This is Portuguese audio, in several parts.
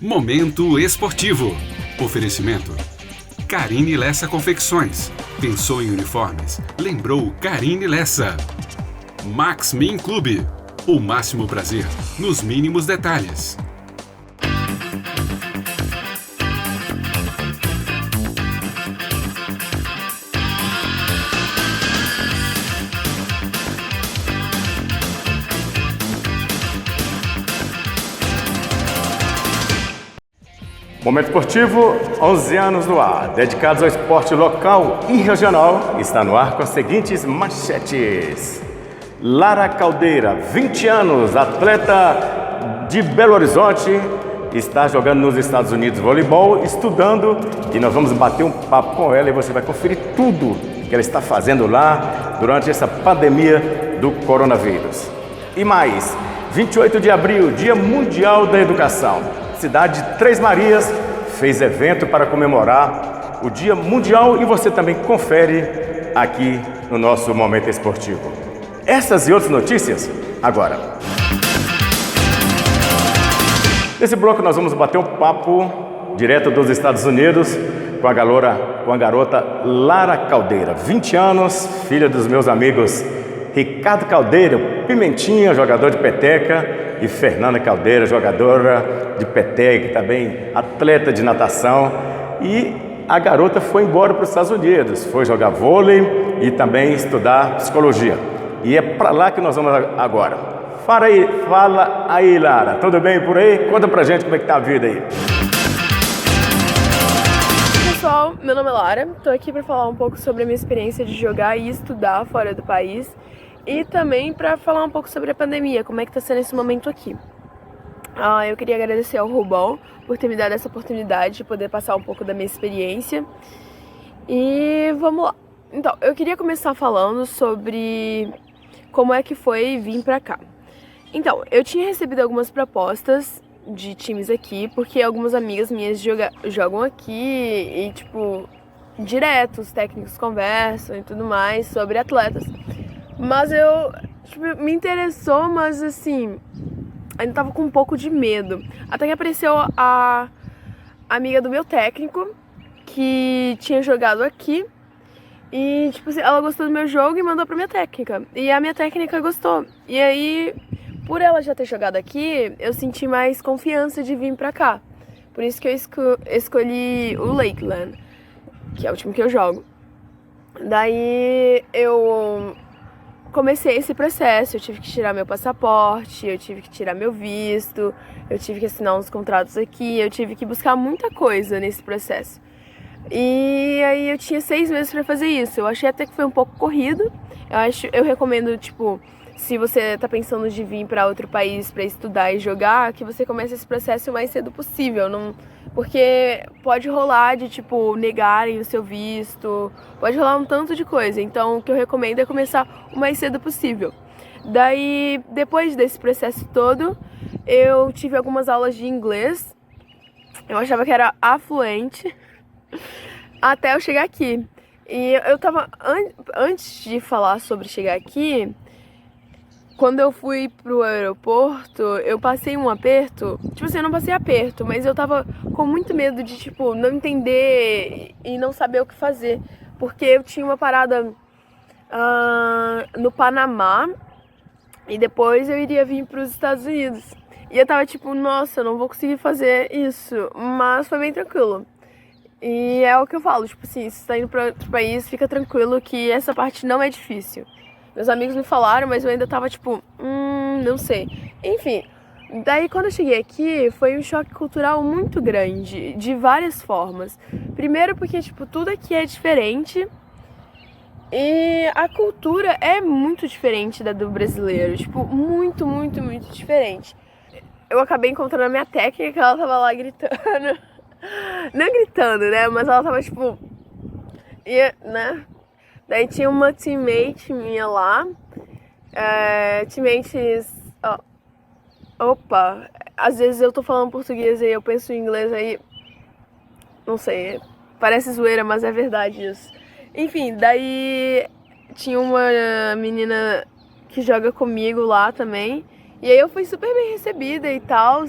Momento esportivo. Oferecimento. Carine Lessa Confecções. Pensou em uniformes? Lembrou Carine Lessa. Max Min Clube. O máximo prazer nos mínimos detalhes. Momento esportivo, 11 anos no ar, dedicados ao esporte local e regional, está no ar com as seguintes manchetes. Lara Caldeira, 20 anos, atleta de Belo Horizonte, está jogando nos Estados Unidos voleibol, estudando, e nós vamos bater um papo com ela e você vai conferir tudo que ela está fazendo lá durante essa pandemia do coronavírus. E mais, 28 de abril, Dia Mundial da Educação. Cidade de Três Marias fez evento para comemorar o Dia Mundial e você também confere aqui no nosso Momento Esportivo. Essas e outras notícias agora. Nesse bloco nós vamos bater um papo direto dos Estados Unidos com a garota Lara Caldeira, 20 anos, filha dos meus amigos Ricardo Caldeira, Pimentinha, jogador de peteca, e Fernanda Caldeira, jogadora de peteca, também atleta de natação. E a garota foi embora para os Estados Unidos, foi jogar vôlei e também estudar psicologia. E é para lá que nós vamos agora. Fala aí, Lara, tudo bem por aí? Conta pra gente como é que tá a vida aí. Pessoal, meu nome é Lara, tô aqui para falar um pouco sobre a minha experiência de jogar e estudar fora do país. E também para falar um pouco sobre a pandemia, como é que tá sendo esse momento aqui. Eu queria agradecer ao Rubão por ter me dado essa oportunidade de poder passar um pouco da minha experiência. E vamos lá. Então, eu queria começar falando sobre como é que foi vir pra cá. Então, eu tinha recebido algumas propostas de times aqui, porque algumas amigas minhas jogam aqui e, direto, os técnicos conversam e tudo mais sobre atletas. Mas me interessou, mas assim, ainda tava com um pouco de medo. Até que apareceu a amiga do meu técnico, que tinha jogado aqui. E, ela gostou do meu jogo e mandou pra minha técnica. E a minha técnica gostou. E aí, por ela já ter jogado aqui, eu senti mais confiança de vir pra cá. Por isso que eu escolhi o Lakeland, que é o time que eu jogo. Daí, eu comecei esse processo, eu tive que tirar meu passaporte, eu tive que tirar meu visto, eu tive que assinar uns contratos aqui, eu tive que buscar muita coisa nesse processo. E aí eu tinha 6 meses para fazer isso. Eu achei até que foi um pouco corrido. Eu recomendo, se você tá pensando de vir para outro país para estudar e jogar, que você comece esse processo o mais cedo possível, porque pode rolar de, negarem o seu visto, pode rolar um tanto de coisa. Então, o que eu recomendo é começar o mais cedo possível. Daí, depois desse processo todo, eu tive algumas aulas de inglês. Eu achava que era afluente, até eu chegar aqui. E eu tava, antes de falar sobre chegar aqui, quando eu fui pro aeroporto, eu passei um aperto. Eu não passei aperto, mas eu tava com muito medo de, não entender e não saber o que fazer. Porque eu tinha uma parada no Panamá e depois eu iria vir pros Estados Unidos. E eu tava nossa, eu não vou conseguir fazer isso. Mas foi bem tranquilo. E é o que eu falo, se você tá indo pra outro país, fica tranquilo que essa parte não é difícil. Meus amigos me falaram, mas eu ainda tava não sei. Enfim, daí quando eu cheguei aqui, foi um choque cultural muito grande, de várias formas. Primeiro porque, tudo aqui é diferente e a cultura é muito diferente da do brasileiro. Muito, muito, muito diferente. Eu acabei encontrando a minha técnica, ela tava lá gritando. Não gritando, né? Mas ela tava né? Daí tinha uma teammate minha lá, opa, às vezes eu tô falando português e eu penso em inglês aí, não sei, parece zoeira, mas é verdade isso. Enfim, daí tinha uma menina que joga comigo lá também, e aí eu fui super bem recebida e tal,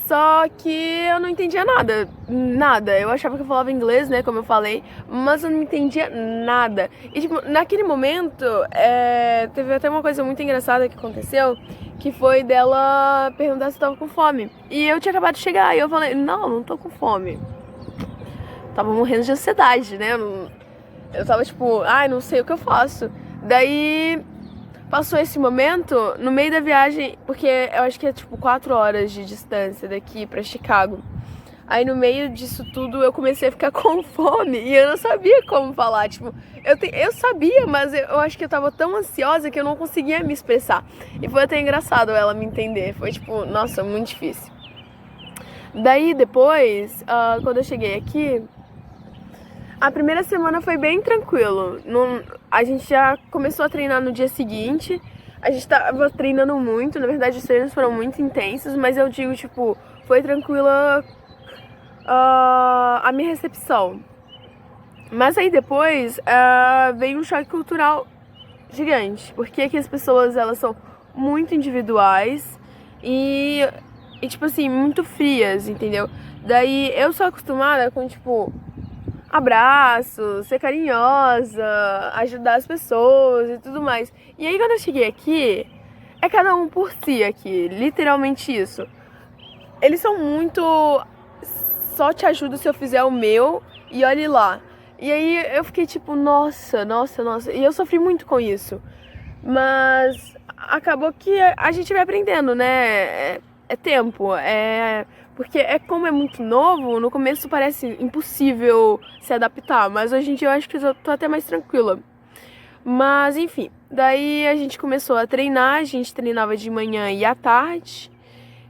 Só que eu não entendia nada. Eu achava que eu falava inglês, né, como eu falei, mas eu não entendia nada. E, tipo, naquele momento, teve até uma coisa muito engraçada que aconteceu, que foi dela perguntar se eu tava com fome. E eu tinha acabado de chegar, e eu falei, não tô com fome. Tava morrendo de ansiedade, né, eu tava tipo, não sei o que eu faço. Daí passou esse momento, no meio da viagem, porque eu acho que é tipo 4 horas de distância daqui pra Chicago. Aí no meio disso tudo eu comecei a ficar com fome e eu não sabia como falar, tipo, eu sabia, mas eu acho que eu tava tão ansiosa que eu não conseguia me expressar. E foi até engraçado ela me entender, foi tipo, nossa, muito difícil. Daí depois, quando eu cheguei aqui, a primeira semana foi bem tranquilo. A gente já começou a treinar no dia seguinte. A gente tava treinando muito. Na verdade, os treinos foram muito intensos. Mas eu digo, tipo, foi tranquila a minha recepção. Mas aí depois veio um choque cultural gigante. Porque aqui as pessoas, elas são muito individuais. E tipo assim, muito frias, entendeu? Daí eu sou acostumada com, tipo, abraço, ser carinhosa, ajudar as pessoas e tudo mais. E aí quando eu cheguei aqui, é cada um por si aqui, literalmente isso. Eles são muito, só te ajudo se eu fizer o meu e olhe lá. E aí eu fiquei tipo, nossa. E eu sofri muito com isso. Mas acabou que a gente vai aprendendo, né? É tempo, porque como é muito novo, no começo parece impossível se adaptar, mas hoje em dia eu acho que eu tô até mais tranquila. Mas enfim, daí a gente começou a treinar, a gente treinava de manhã e à tarde.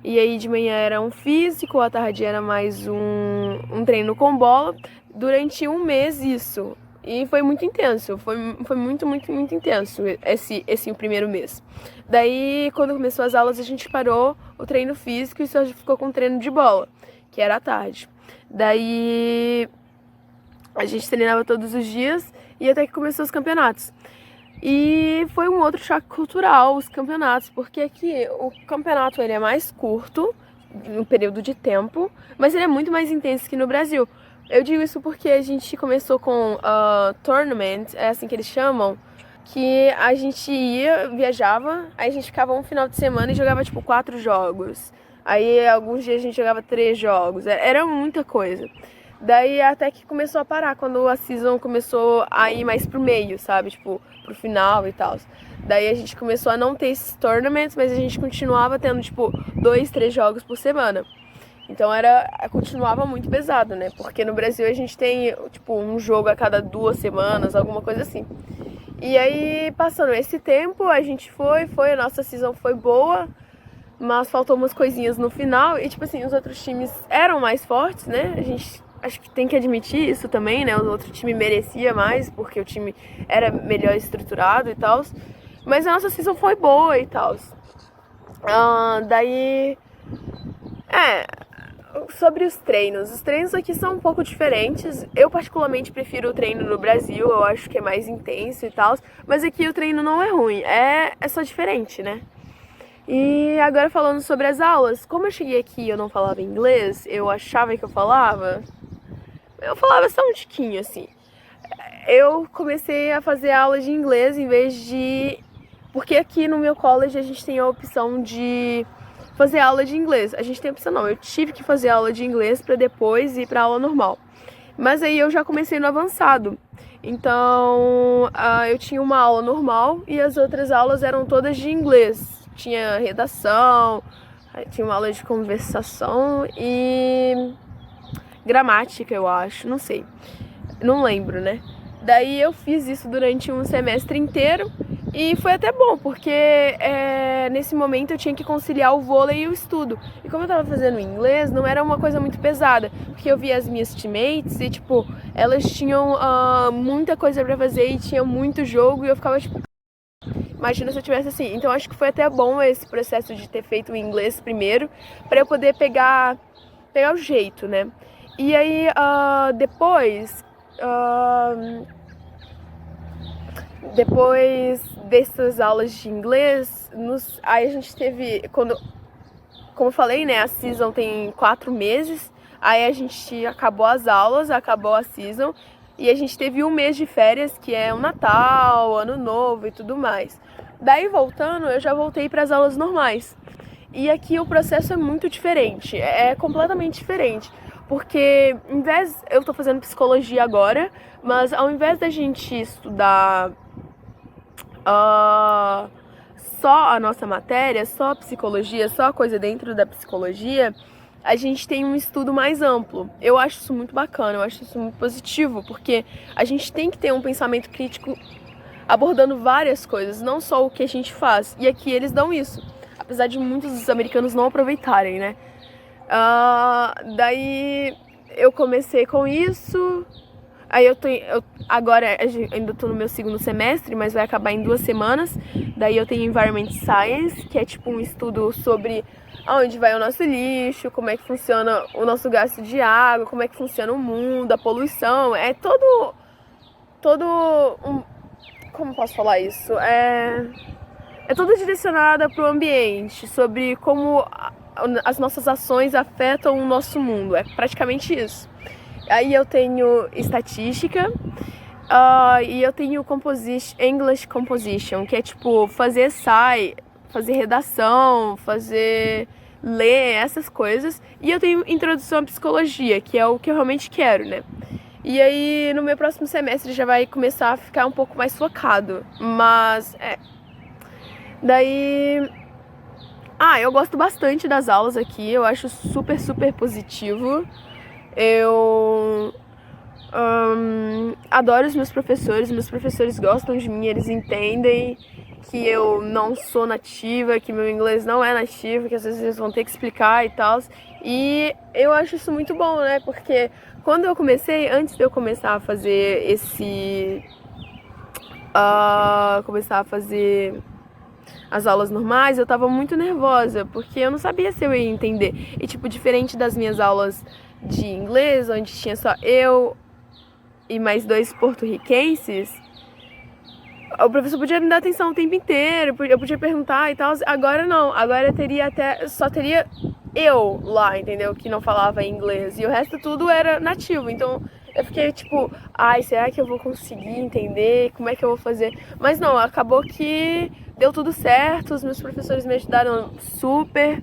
E aí de manhã era um físico, à tarde era mais um treino com bola. Durante um mês isso. E foi muito intenso, foi muito intenso esse primeiro mês. Daí, quando começou as aulas, a gente parou o treino físico e só ficou com o treino de bola, que era à tarde. Daí, a gente treinava todos os dias e até que começou os campeonatos. E foi um outro choque cultural, os campeonatos, porque aqui o campeonato ele é mais curto, no período de tempo, mas ele é muito mais intenso que no Brasil. Eu digo isso porque a gente começou com tournament, é assim que eles chamam, que a gente viajava, aí a gente ficava um final de semana e jogava tipo 4 jogos. Aí alguns dias a gente jogava 3 jogos, era muita coisa. Daí até que começou a parar, quando a season começou a ir mais pro meio, sabe? Tipo, pro final e tal. Daí a gente começou a não ter esses tournaments, mas a gente continuava tendo tipo 2, 3 jogos por semana. Então continuava muito pesado, né? Porque no Brasil a gente tem, tipo, um jogo a cada 2 semanas, alguma coisa assim. E aí, passando esse tempo, a gente foi, a nossa season foi boa, mas faltou umas coisinhas no final. E, tipo assim, os outros times eram mais fortes, né? A gente acho que tem que admitir isso também, né? O outro time merecia mais, porque o time era melhor estruturado e tal. Mas a nossa season foi boa e tal. Daí... Sobre os treinos aqui são um pouco diferentes. Eu particularmente prefiro o treino no Brasil, eu acho que é mais intenso e tal. Mas aqui o treino não é ruim, é só diferente, né? E agora falando sobre as aulas, como eu cheguei aqui e eu não falava inglês, eu achava que eu falava só um tiquinho, assim. Eu comecei a fazer aula de inglês em vez de... Porque aqui no meu college a gente tem a opção de fazer aula de inglês. A gente tem a opção não, eu tive que fazer aula de inglês para depois ir para aula normal. Mas aí eu já comecei no avançado. Então, eu tinha uma aula normal e as outras aulas eram todas de inglês. Tinha redação, tinha uma aula de conversação e gramática, eu acho, não sei. Não lembro, né? Daí eu fiz isso durante um semestre inteiro e foi até bom, porque nesse momento eu tinha que conciliar o vôlei e o estudo. E como eu tava fazendo inglês, não era uma coisa muito pesada, porque eu via as minhas teammates e, tipo, elas tinham muita coisa pra fazer e tinha muito jogo e eu ficava, tipo... Imagina se eu tivesse assim. Então acho que foi até bom esse processo de ter feito o inglês primeiro, pra eu poder pegar o jeito, né? E aí, depois dessas aulas de inglês, aí a gente teve... como eu falei, né, a season tem 4 meses, aí a gente acabou as aulas, acabou a season, e a gente teve um mês de férias, que é o Natal, Ano Novo e tudo mais. Daí, voltando, eu já voltei para as aulas normais. E aqui o processo é muito diferente, é completamente diferente. Porque, eu tô fazendo psicologia agora, mas ao invés da gente estudar só a nossa matéria, só a psicologia, só a coisa dentro da psicologia, a gente tem um estudo mais amplo. Eu acho isso muito bacana, eu acho isso muito positivo, porque a gente tem que ter um pensamento crítico abordando várias coisas, não só o que a gente faz. E aqui eles dão isso, apesar de muitos dos americanos não aproveitarem, né? Daí eu comecei com isso. Aí agora ainda tô no meu 2º semestre, mas vai acabar em 2 semanas. Daí eu tenho Environment Science, que é tipo um estudo sobre aonde vai o nosso lixo, como é que funciona o nosso gasto de água, como é que funciona o mundo, a poluição. É todo como posso falar isso? É toda direcionada para o ambiente, sobre como as nossas ações afetam o nosso mundo. É praticamente isso. Aí eu tenho estatística e eu tenho English Composition, que é tipo fazer fazer redação, ler essas coisas. E eu tenho introdução à psicologia, que é o que eu realmente quero, né? E aí, no meu próximo semestre já vai começar a ficar um pouco mais focado. Mas, Daí... eu gosto bastante das aulas aqui. Eu acho super, super positivo. Eu adoro os meus professores gostam de mim, eles entendem que eu não sou nativa, que meu inglês não é nativo, que às vezes eles vão ter que explicar e tal. E eu acho isso muito bom, né? Porque quando eu comecei, antes de eu começar a fazer as aulas normais, eu tava muito nervosa, porque eu não sabia se eu ia entender. E tipo, diferente das minhas aulas de inglês, onde tinha só eu e mais 2 porto-riquenses, o professor podia me dar atenção o tempo inteiro, eu podia perguntar e tal. Agora não, agora só teria eu lá, entendeu? Que não falava inglês, e o resto tudo era nativo. Então eu fiquei tipo, será que eu vou conseguir entender? Como é que eu vou fazer? Mas não, acabou que deu tudo certo, os meus professores me ajudaram super.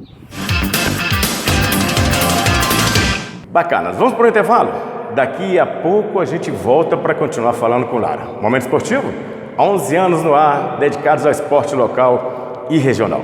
Bacanas, vamos para o intervalo? Daqui a pouco a gente volta para continuar falando com Lara. Momento Esportivo, 11 anos no ar, dedicados ao esporte local e regional.